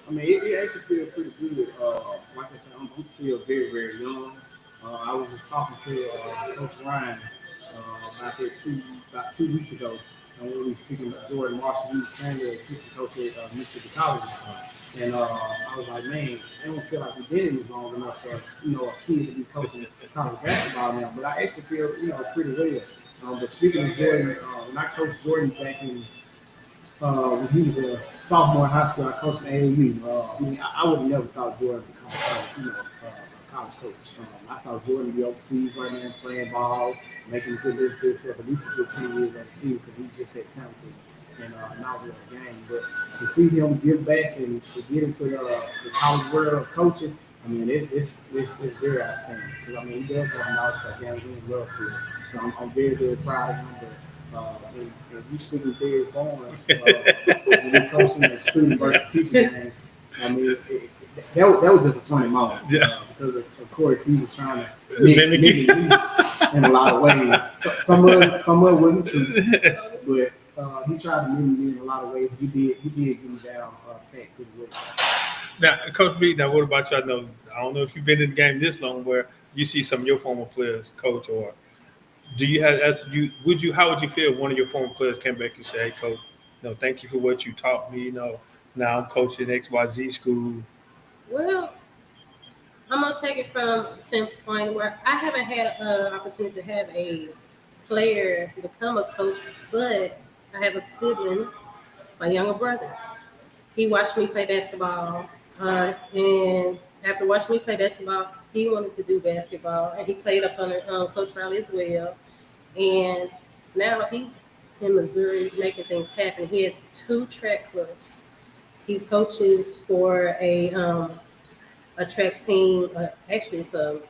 I mean, it actually feels pretty good. Like I said, I'm still very, very young. I was just talking to Coach Ryan about 2 weeks ago, and we were speaking of Jordan Marshall. He's currently assistant coach at Mississippi College, and I was like, man, I don't feel like we've been in this long enough for a kid to be coaching college basketball now. But I actually feel pretty well. But speaking of Jordan, when I coached Jordan back in when he was a sophomore in high school, I coached in AAU. I mean, I would have never thought Jordan would become a college college coach. I thought Jordan would be overseas right now playing ball, making a good living for himself, at least a good 10 years overseas because he's just that talented and knowledgeable of the game. But to see him give back and to get into the college world of coaching, I mean, it's very outstanding. Because, I mean, he does have knowledge for the game. He love for it. So I'm very, very proud of him. But as you speaking of Derek Barnes, when he coaching the student versus teacher game, I mean, that was just a funny moment. Because, of course, he was trying to mimic me in a lot of ways. Some of it wasn't true. But he tried to mimic me in a lot of ways. He did get me down pat pretty well. Now, Coach V, now what about you? I don't know if you've been in the game this long where you see some of your former players coach, or do you have how would you feel if one of your former players came back and said, "Hey, coach, thank you for what you taught me. Now I'm coaching XYZ school." Well, I'm gonna take it from the standpoint where I haven't had an opportunity to have a player become a coach, but I have a sibling, my younger brother. He watched me play basketball, and after watching me play basketball, he wanted to do basketball, and he played up under Coach Riley as well. And now he's in Missouri making things happen. He has 2 track clubs. He coaches for a track team. Actually, it's a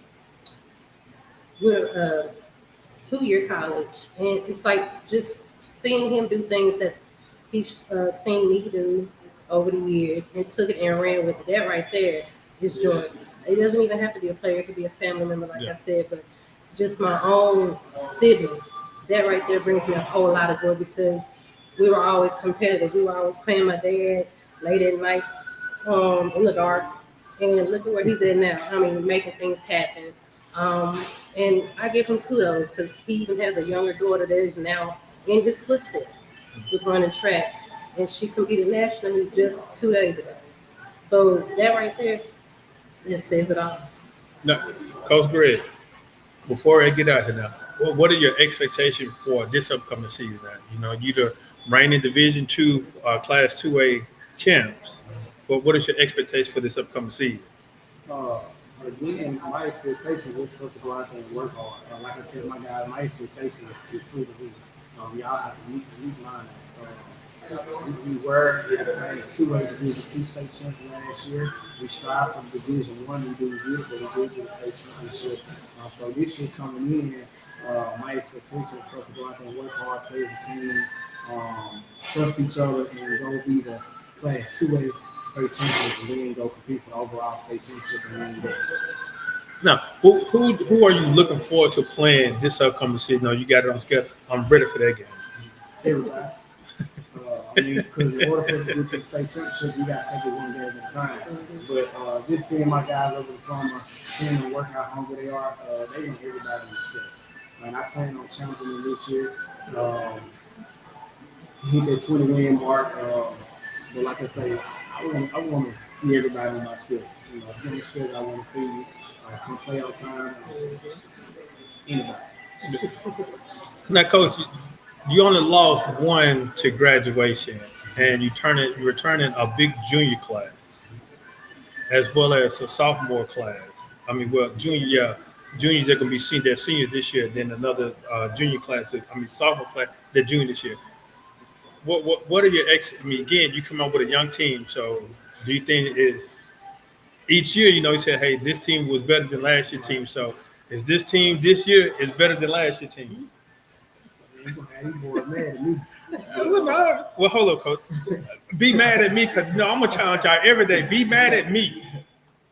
2-year college, and it's like just seeing him do things that he's seen me do over the years and took it and ran with it. That right there is joy. It doesn't even have to be a player; it could be a family member, like I said. But just my own sibling, that right there brings me a whole lot of joy because we were always competitive. We were always playing my dad late at night in the dark, and look at where he's at now. I mean, making things happen. And I give him kudos because he even has a younger daughter that is now in his footsteps with running track, and she competed nationally just 2 days ago. So that right there says it all. Now, Coach Greg, before I get out here now, what are your expectations for this upcoming season? Now, you're the reigning Division II Class 2A champs. But what is your expectation for this upcoming season? Again, my expectations is supposed to go out there and work hard. Like I tell my guys, my expectation is through the week. Y'all have to meet lines. We were in the Class 2A Division 2 state champion last year. We strive for Division 1. We did good, but we did get a state championship. So this year coming in, my expectation is for us to go out there and work hard, play as a team, trust each other, and go be the Class 2A state champions and then go compete for the overall state championship and win that. Now, who are you looking forward to playing this upcoming season? You got it on schedule. I'm ready for that game. Everybody. I mean, because in order for us to get to the state championship, we got to take it one day at a time. But just seeing my guys over the summer, seeing them work how hungry they are, they want everybody to respect. And I plan on challenging them this year to hit that 20-win mark. But like I say, I want to see everybody on my schedule. On the schedule, I want to see come play all time. Anybody. Now, Coach, you only lost one to graduation, and you're returning a big junior class, as well as a sophomore class. I mean, well, juniors are going to be seniors this year, then another junior class. Sophomore class, they're junior this year. What are your again, you come up with a young team, so do you think is each year, you said, hey, this team was better than last year's team, so is this team this year is better than last year's team? Well, hold on, Coach. Be mad at me because I'm gonna challenge y'all every day. Be mad at me.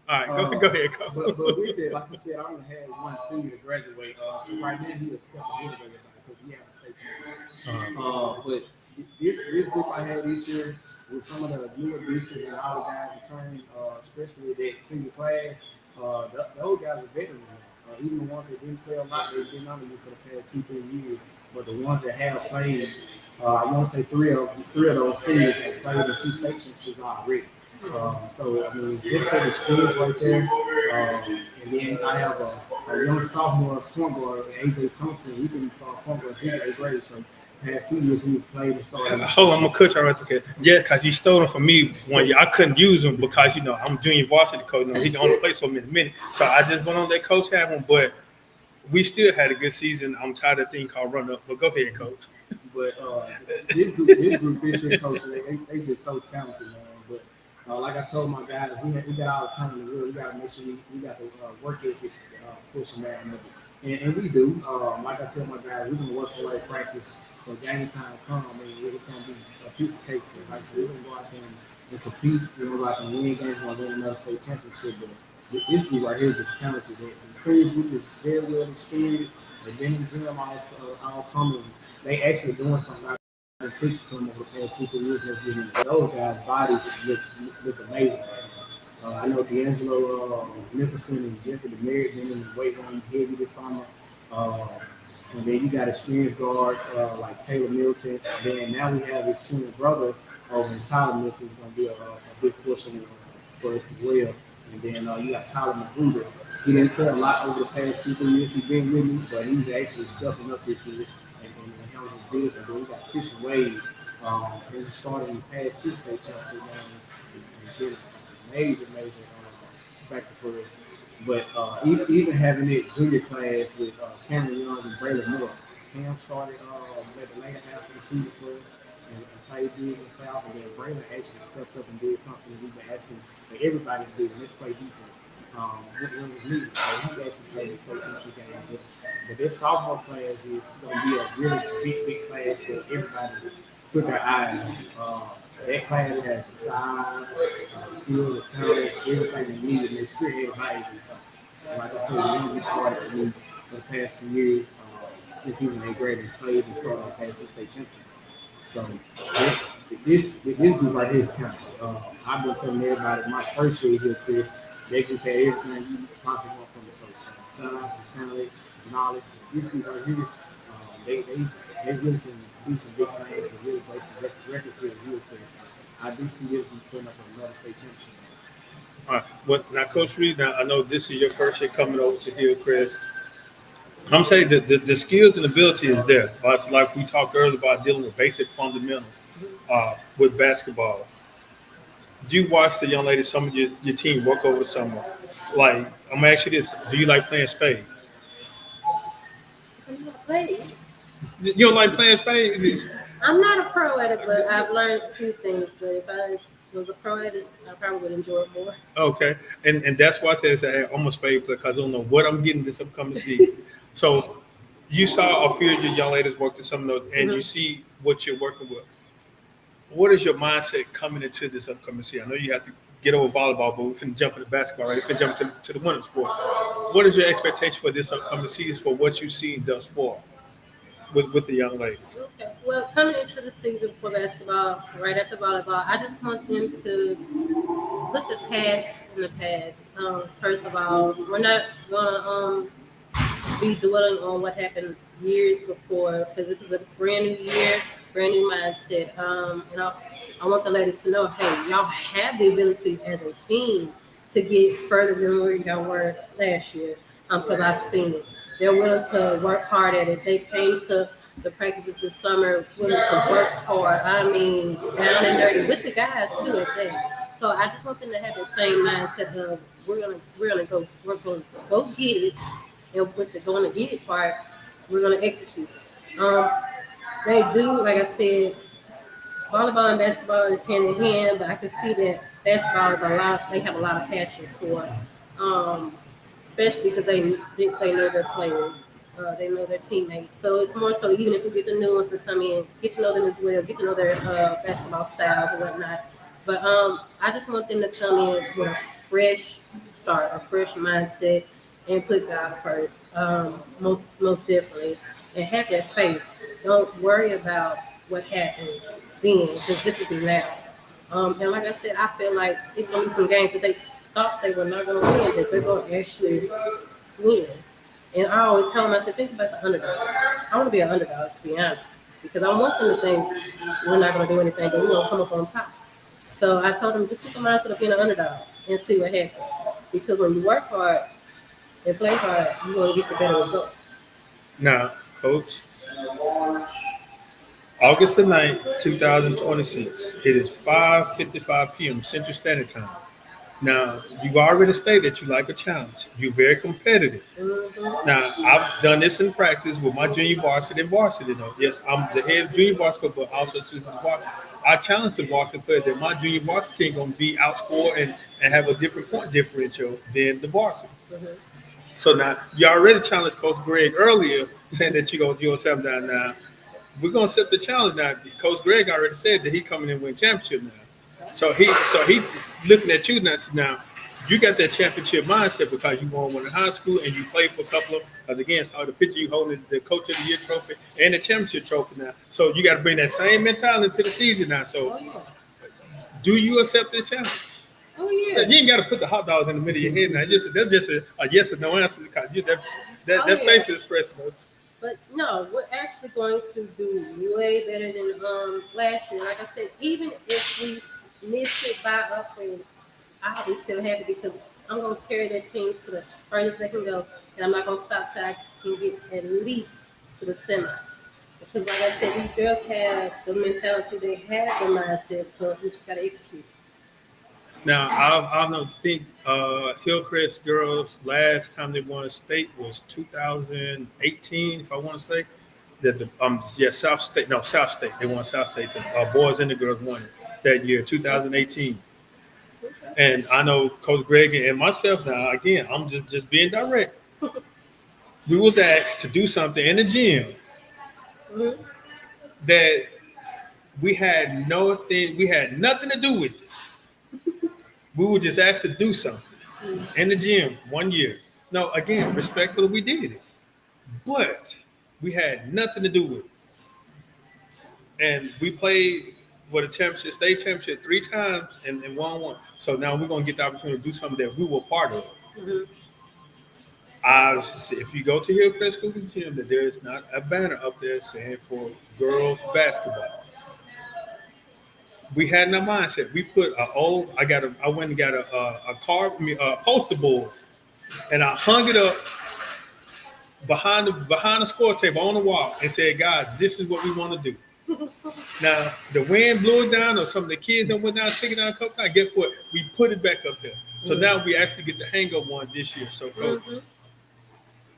All right, go ahead, Coach. But we did, like I said, I only had one senior to graduate. So right now he was step ahead of everybody because he had a state champion. But this group I had this year with some of the new additions and all the guys returning, especially that senior class, those guys are better than me. Even the ones that didn't play a lot, they've been under me for the past 2-3 years. But the ones that have played, I want to say three of those seniors have played in 2 state championships already. So, I mean, just that experience right there. And then I have a young sophomore point guard, AJ Thompson. He can start point guard since 8th grade. So past 2 years he played and started. Hold on, I'm gonna cut you right there. Yeah, because he stole them from me one year. I couldn't use him because I'm junior varsity coach. He can only play so many minutes. So I just went on let coach have him. But we still had a good season. I'm tired of the thing called run up. But go ahead, coach. But this group this year, coach, they just so talented, man. But like I told my guys, we got all the time in the world. We got to make sure we got to work ethic, pushing that and we do. Like I tell my guys, we're gonna work hard at practice. So game time come, man, it's gonna be a piece of cake for us. Like so we're gonna go out there and compete. We're gonna go out there and win games. We're gonna win another state championship. But this group right here is just talented. The senior group is very well experienced. They've been in the gym all summer. They actually doing something. I've been preaching to them over the past 2 years. Those guys' bodies look amazing right now. I know D'Angelo Nicholson and Jeffrey DeMeritt been in the weight room heavy this summer. And then you got experienced guards like Taylor Milton. And then now we have his twin brother over in Tyler Milton, who's going to be a big portion for us as well. And then you got Tyler Magruder. He didn't play a lot over the past 2-3 years he's been with me, but he's actually stepping up this year and handling his business. And then we got Christian Wade, who started in the past 2 state championship and been a major factor for us. But even having it junior class with Cameron Young and Braylon Moore, Cam started at the later half of the season for us and played big in the playoff. And then Braylon actually stepped up and did something that we've been asking for everybody to do, and let's play defense. When was needed. So he actually played his state championship game. But their sophomore class is going to be a really big class for everybody to put their eyes on. That class has the size, skill, the talent, everything they need, and they spearhead by every time. Like I said, the youngest started for me for the past few years since he was in 8th grade and played and started on past 2 state championship. So this group right here is talented. I've been telling everybody my first year here, Chris, they can pay everything you possibly want from the coach. Size, the talent, the knowledge. These people right here, they really can do some big things and really play some records here at Hillcrest. I do see this group putting up another state championship. All right. Well, now, Coach Reed, now I know this is your first year coming over to Hillcrest. I'm saying that the skills and ability is there. It's like we talked earlier about dealing with basic fundamentals with basketball. Do you watch the young ladies, some of your team work over the summer? Like, I'm gonna ask you this: do you like playing spades? You don't like playing spades? I'm not a pro at it, but I've learned a few things. But if I was a pro at it, I probably would enjoy it more. Okay, and that's why I say I'm a spade player because I don't know what I'm getting this upcoming season. So you saw a few of your young ladies work to some of those, and you see what you're working with. What is your mindset coming into this upcoming season? I know you have to get over volleyball, but we're finna jump into basketball, right? We're finna jump to the winter sport. What is your expectation for this upcoming season for what you've seen thus far with the young ladies? Okay. Well, coming into the season for basketball, right after volleyball, I just want them to put the past in the past. First of all, we're not going to be dwelling on what happened years before because this is a brand new year, brand new mindset. And I want the ladies to know, hey, y'all have the ability as a team to get further than where y'all were last year because I've seen it. They're willing to work hard at it. They came to the practices this summer willing to work hard. I mean, down and dirty with the guys too at that. So I just want them to have the same mindset of we're gonna go get it, and with the going to get it part, we're gonna execute. They do, like I said, volleyball and basketball is hand in hand, but I can see that basketball is they have a lot of passion for it. Especially because they know their players, they know their teammates. So it's more so even if we get the new ones to come in, get to know them as well, get to know their basketball styles and whatnot. But I just want them to come in with a fresh start, a fresh mindset, and put God first, most definitely, and have that faith. Don't worry about what happened then, because this is now. And like I said, I feel like it's going to be some games that they thought they were not going to win, that they're going to actually win. And I always tell them, I said, think about the underdog. I want to be an underdog, to be honest, because I want them to think we're not going to do anything, but we're going to come up on top. So I told them, just keep the mindset of being an underdog and see what happens. Because when you work hard and play hard, you're going to get the better result. Now, Coach, August the 9th, 2026. It is 5:55 p.m. Central Standard Time. Now, you've already stated that you like a challenge. You're very competitive. Mm-hmm. Now, I've done this in practice with my junior varsity and varsity. Though. Yes, I'm the head junior varsity, but also assistant varsity. I challenge the varsity player that my junior varsity team going to be outscored and have a different point differential than the varsity. Mm-hmm. So now, you already challenged Coach Greg earlier, saying that you're going to set him down now. We're gonna set the challenge now. Coach Greg already said that he coming in win championship now. So he looking at you now. Now you got that championship mindset because you won one in high school and you played for a couple of. Because again, saw the picture you holding the Coach of the Year trophy and the championship trophy now. So you got to bring that same mentality into the season now. So Oh yeah. do you accept this challenge? Oh You yeah. ain't got to put the hot dogs in the middle of your head now. That's just a yes or no answer because Oh that yeah. facial expression. But no, we're actually going to do way better than last year. Like I said, even if we miss it by a fringe, I'll be still happy because I'm gonna carry that team to the furthest they can go, and I'm not gonna stop till I can get at least to the semi. Because like I said, these girls have the mentality, they have the mindset, so we just gotta execute. Now, I don't think Hillcrest girls last time they won state was 2018, if I want to say. That the yeah South State they won South State. The boys and the girls won it that year, Okay. 2018. Okay. And I know Coach Greg and myself now. Again, I'm just being direct. We was asked to do something in the gym Mm-hmm. that we had nothing to do with it. We were just asked to do something in the gym 1 year. No, again, respectfully, we did it, but we had nothing to do with it. And we played for the championship, state championship 3 times and won one. So now we're gonna get the opportunity to do something that we were part of. Mm-hmm. If you go to Hillcrest School Gym, that there is not a banner up there saying for girls basketball. We had in our mindset. We put I went and got a card, a poster board, and I hung it up behind the score table on the wall and said, "God, this is what we want to do." Now the wind blew it down, or some of the kids that went down, took it down a couple times. Guess what? We put it back up there. So now we actually get the hang of one this year. So, Coach, Mm-hmm.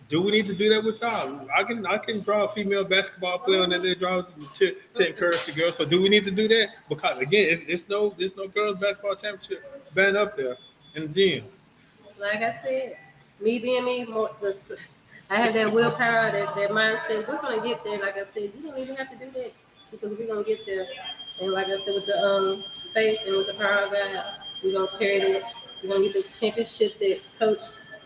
do we need to do that with y'all? I can draw a female basketball player and then they draw to encourage the girls. So do we need to do that? Because again, there's no girls basketball championship band up there in the gym. Like I said, me being me, I have that willpower, that mindset. We're gonna get there. Like I said, you don't even have to do that because we're gonna get there. And like I said, with the faith and with the power of God, we're gonna carry it. We're gonna get the championship that Coach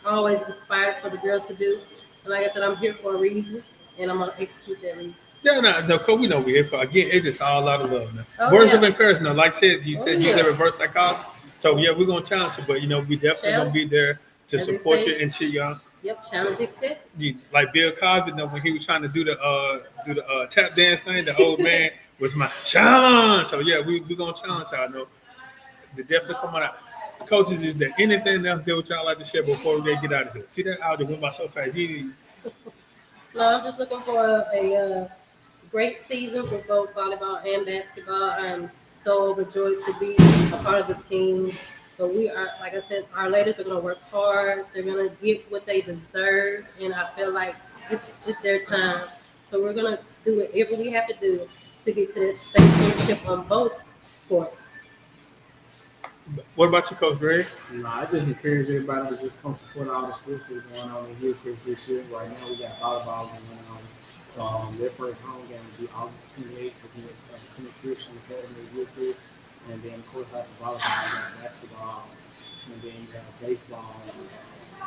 always inspired for the girls to do. And like I said, I'm here for a reason, and I'm gonna execute that reason. Yeah, no, Coach, we know we're here for. Again, it's just all out of love. Now. Oh Words of yeah. encouragement. Like I said, you Oh said you yeah. use reverse psychology. So yeah, we're gonna challenge you, but we definitely gonna Challenge, be there to as they support you say. and cheer y'all. Yep, challenge accepted. Like Bill Cosby, when he was trying to do the tap dance thing, the old man was my challenge. So yeah, we gonna challenge y'all. I know they definitely come on out. Coaches, is there anything else that y'all like to share before we get out of here? See that out there went by so fast. No, I'm just looking for a great season for both volleyball and basketball. I'm so overjoyed to be a part of the team. But we are, like I said, our ladies are going to work hard. They're going to get what they deserve, and I feel like it's their time. So we're going to do whatever we have to do to get to that state championship on both sports. What about you, Coach Greg? I just encourage everybody to just come support all the sports that are going on in Hillcrest this year. Right now, we got volleyball going on. Their first home game will be August 28th against Clint Christian Academy of Hillcrest. And then, of course, after volleyball, you got basketball. And then you have baseball,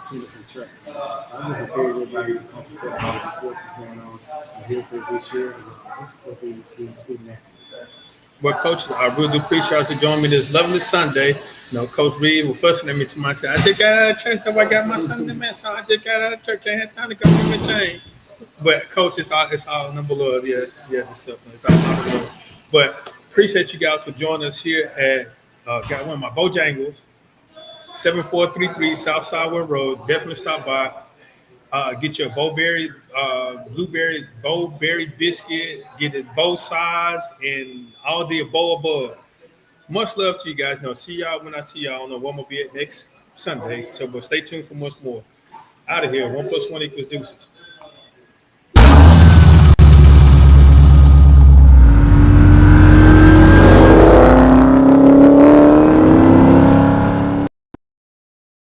tennis, and track. So I just encourage everybody to come support all the sports that's going on in Hillcrest this year. And just support the student athletes. Well, Coach, I really do appreciate y'all to join me this lovely Sunday. Coach Reed was fussing at me to myself. I just got out of church. That's why I got my Sunday match. I just got out of church. I had time to go get my chain. But Coach, it's all number love. Yeah, the stuff. It's all number love. But appreciate you guys for joining us here at got one of my Bojangles, 7433 South Sidewell Road. Definitely stop by. Get your bowberry, bowberry biscuit. Get it bow size and all the above. Much love to you guys. Now, see y'all when I see y'all. I don't know what I'm gonna be at next Sunday. So, but stay tuned for much more. Out of here. 1 + 1 = deuces.